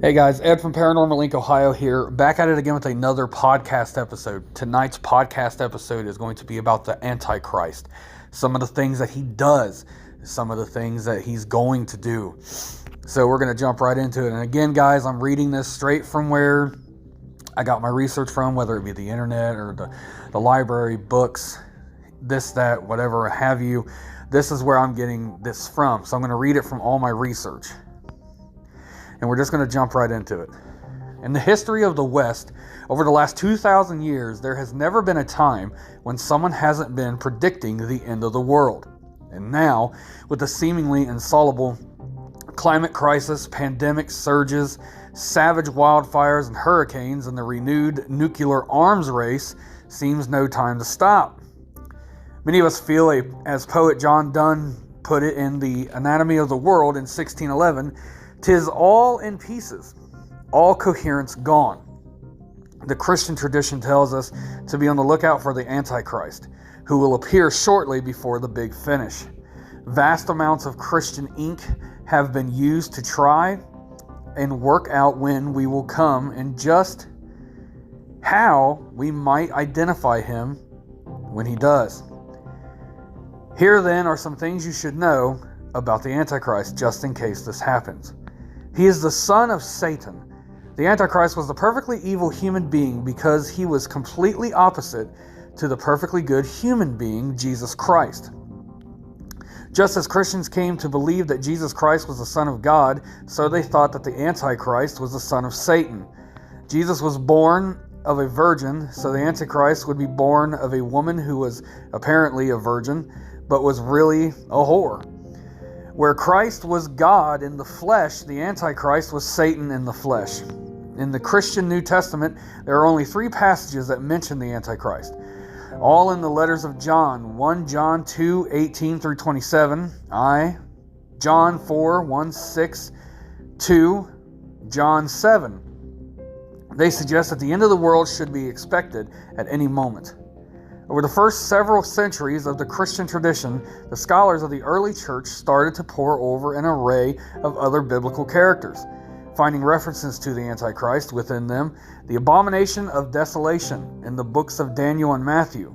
Hey guys, Ed from Paranormal Link, Ohio here, back at it again with another podcast episode. Tonight's podcast episode is going to be about the Antichrist. Some of the things that he does, some of the things that he's going to do. So we're going to jump right into it. And again, guys, I'm reading this straight from where I got my research from, whether it be the internet or the library, books, this, that, whatever have you. This is where I'm getting this from. So I'm going to read it from all my research. And we're just going to jump right into it. In the history of the West, over the last 2,000 years, there has never been a time when someone hasn't been predicting the end of the world. And now, with the seemingly insoluble climate crisis, pandemic surges, savage wildfires and hurricanes, and the renewed nuclear arms race, seems no time to stop. Many of us feel, as poet John Donne put it in The Anatomy of the World in 1611, "'Tis all in pieces, all coherence gone." The Christian tradition tells us to be on the lookout for the Antichrist, who will appear shortly before the big finish. Vast amounts of Christian ink have been used to try and work out when we will come and just how we might identify him when he does. Here then are some things you should know about the Antichrist, just in case this happens. He is the son of Satan. The Antichrist was the perfectly evil human being because he was completely opposite to the perfectly good human being, Jesus Christ. Just as Christians came to believe that Jesus Christ was the Son of God, so they thought that the Antichrist was the son of Satan. Jesus was born of a virgin, so the Antichrist would be born of a woman who was apparently a virgin, but was really a whore. Where Christ was God in the flesh, the Antichrist was Satan in the flesh. In the Christian New Testament, there are only 3 passages that mention the Antichrist. All in the letters of John: 1 John 2, 18 through 27, John 4, 1, 6, 2, John 7. They suggest that the end of the world should be expected at any moment. Over the first several centuries of the Christian tradition, the scholars of the early church started to pore over an array of other biblical characters, finding references to the Antichrist within them: the abomination of desolation in the books of Daniel and Matthew,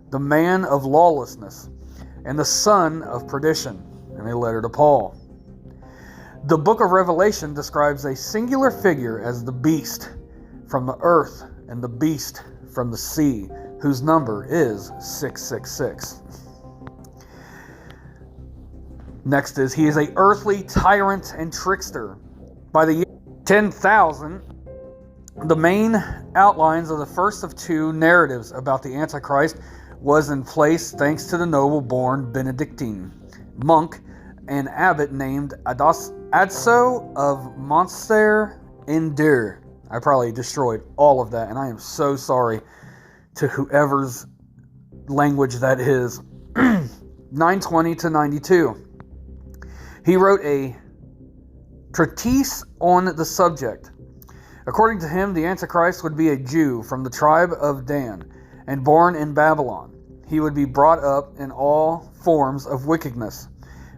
the man of lawlessness, and the son of perdition in a letter to Paul. The book of Revelation describes a singular figure as the beast from the earth and the beast from the sea, whose number is 666. Next is, he is an earthly tyrant and trickster. By the year 10,000, the main outlines of the first of 2 narratives about the Antichrist was in place thanks to the noble-born Benedictine monk and abbot named Adso of Montserrat in Dure. I probably destroyed all of that, and I am so sorry to whoever's language that is. 920 to 92. He wrote a treatise on the subject. According to him, the Antichrist would be a Jew from the tribe of Dan and born in Babylon. He would be brought up in all forms of wickedness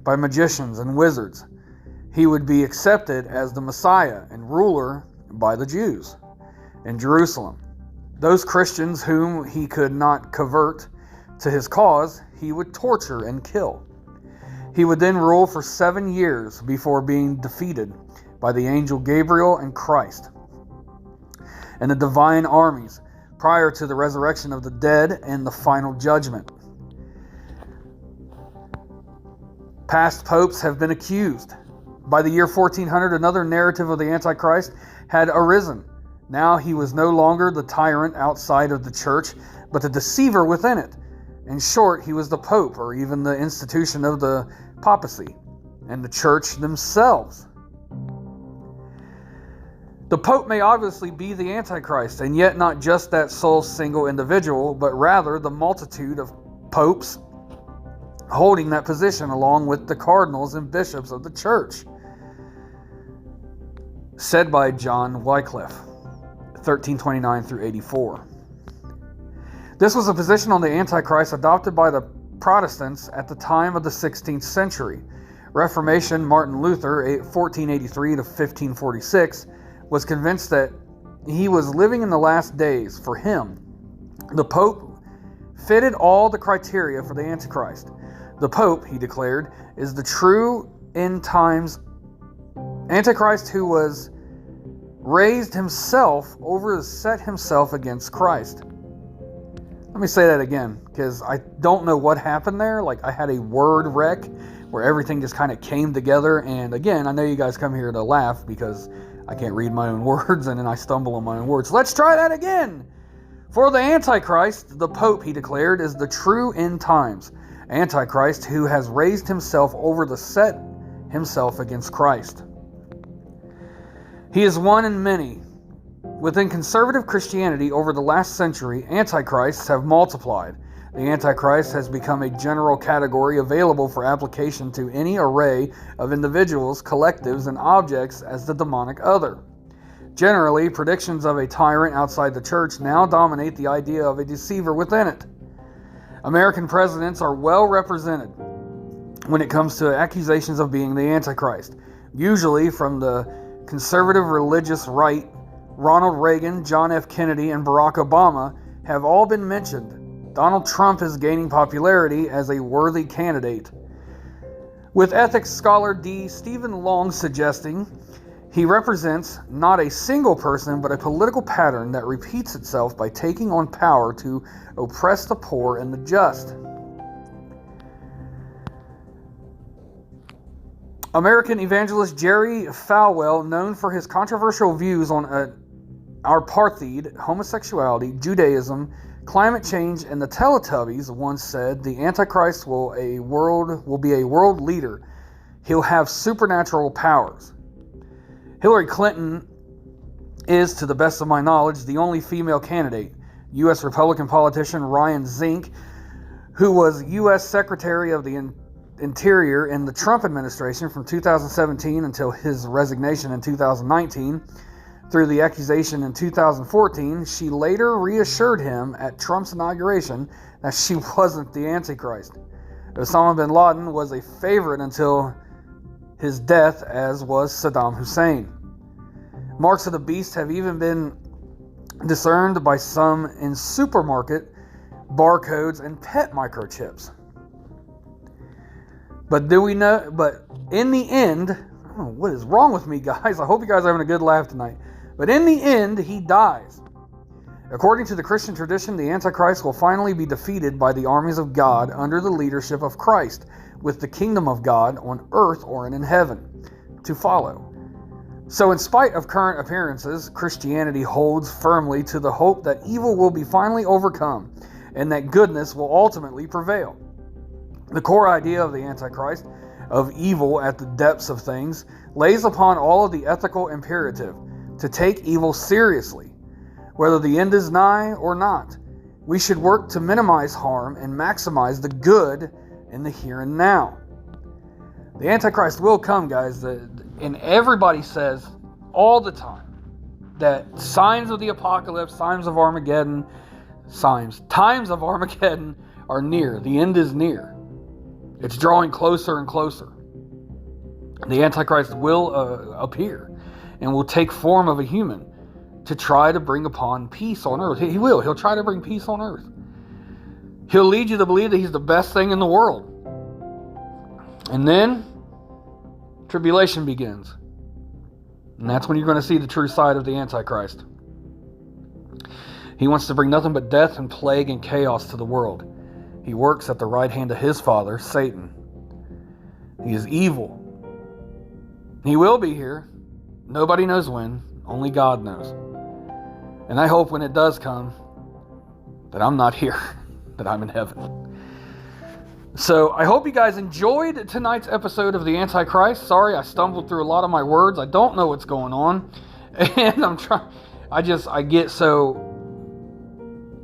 by magicians and wizards. He would be accepted as the Messiah and ruler by the Jews in Jerusalem. Those Christians whom he could not convert to his cause, he would torture and kill. He would then rule for 7 years before being defeated by the angel Gabriel and Christ and the divine armies prior to the resurrection of the dead and the final judgment. Past popes have been accused. By the year 1400, another narrative of the Antichrist had arisen. Now he was no longer the tyrant outside of the church, but the deceiver within it. In short, he was the Pope, or even the institution of the papacy, and the church themselves. The Pope may obviously be the Antichrist, and yet not just that sole single individual, but rather the multitude of popes holding that position, along with the cardinals and bishops of the church. Said by John Wycliffe, 1329 through 84. This was a position on the Antichrist adopted by the Protestants at the time of the 16th century. Reformation, Martin Luther, 1483 to 1546, was convinced that he was living in the last days. For him, the Pope fitted all the criteria for the Antichrist. The Pope, he declared, is the true end times Antichrist who was raised himself over to set himself against Christ. Let me say that again, because I don't know what happened there. Like, I had a word wreck where everything just kind of came together. And again, I know you guys come here to laugh because I can't read my own words and then I stumble on my own words. Let's try that again. For the Antichrist, the Pope, he declared, is the true end times Antichrist who has raised himself over to set himself against Christ. He is one in many. Within conservative Christianity over the last century, antichrists have multiplied. The Antichrist has become a general category available for application to any array of individuals, collectives, and objects as the demonic other. Generally, predictions of a tyrant outside the church now dominate the idea of a deceiver within it. American presidents are well represented when it comes to accusations of being the Antichrist, usually from the conservative religious right. Ronald Reagan, John F. Kennedy, and Barack Obama have all been mentioned. Donald Trump is gaining popularity as a worthy candidate, with ethics scholar D. Stephen Long suggesting he represents not a single person but a political pattern that repeats itself by taking on power to oppress the poor and the just. American evangelist Jerry Falwell, known for his controversial views on apartheid, homosexuality, Judaism, climate change, and the Teletubbies, once said, "The Antichrist will be a world leader. He'll have supernatural powers." Hillary Clinton is, to the best of my knowledge, the only female candidate. U.S. Republican politician Ryan Zink, who was U.S. Secretary of the Interior in the Trump administration from 2017 until his resignation in 2019, through the accusation in 2014, she later reassured him at Trump's inauguration that she wasn't the Antichrist. Osama bin Laden was a favorite until his death, as was Saddam Hussein. Marks of the beast have even been discerned by some in supermarket barcodes and pet microchips. But in the end, I don't know what is wrong with me, guys. I hope you guys are having a good laugh tonight. But in the end, he dies. According to the Christian tradition, the Antichrist will finally be defeated by the armies of God under the leadership of Christ, with the kingdom of God on earth or in heaven to follow. So in spite of current appearances, Christianity holds firmly to the hope that evil will be finally overcome and that goodness will ultimately prevail. The core idea of the Antichrist, of evil at the depths of things, lays upon all of the ethical imperative to take evil seriously. Whether the end is nigh or not, we should work to minimize harm and maximize the good in the here and now. The Antichrist will come, guys, and everybody says all the time that signs of the apocalypse, times of Armageddon are near. The end is near. It's drawing closer and closer. The Antichrist will appear and will take form of a human to try to bring upon peace on earth. He will. He'll try to bring peace on earth. He'll lead you to believe that he's the best thing in the world. And then tribulation begins. And that's when you're going to see the true side of the Antichrist. He wants to bring nothing but death and plague and chaos to the world. He works at the right hand of his father, Satan. He is evil. He will be here. Nobody knows when. Only God knows. And I hope when it does come that I'm not here, that I'm in heaven. So I hope you guys enjoyed tonight's episode of The Antichrist. Sorry, I stumbled through a lot of my words. I don't know what's going on. And I get so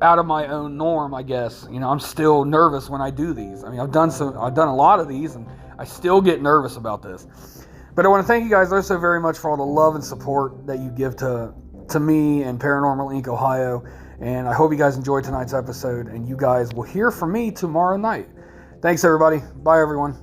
out of my own norm, I guess. You know, I'm still nervous when I do these. I mean, I've done a lot of these, and I still get nervous about this. But I want to thank you guys also very much for all the love and support that you give to me and Paranormal Inc. Ohio. And I hope you guys enjoyed tonight's episode, and you guys will hear from me tomorrow night. Thanks, everybody. Bye, everyone.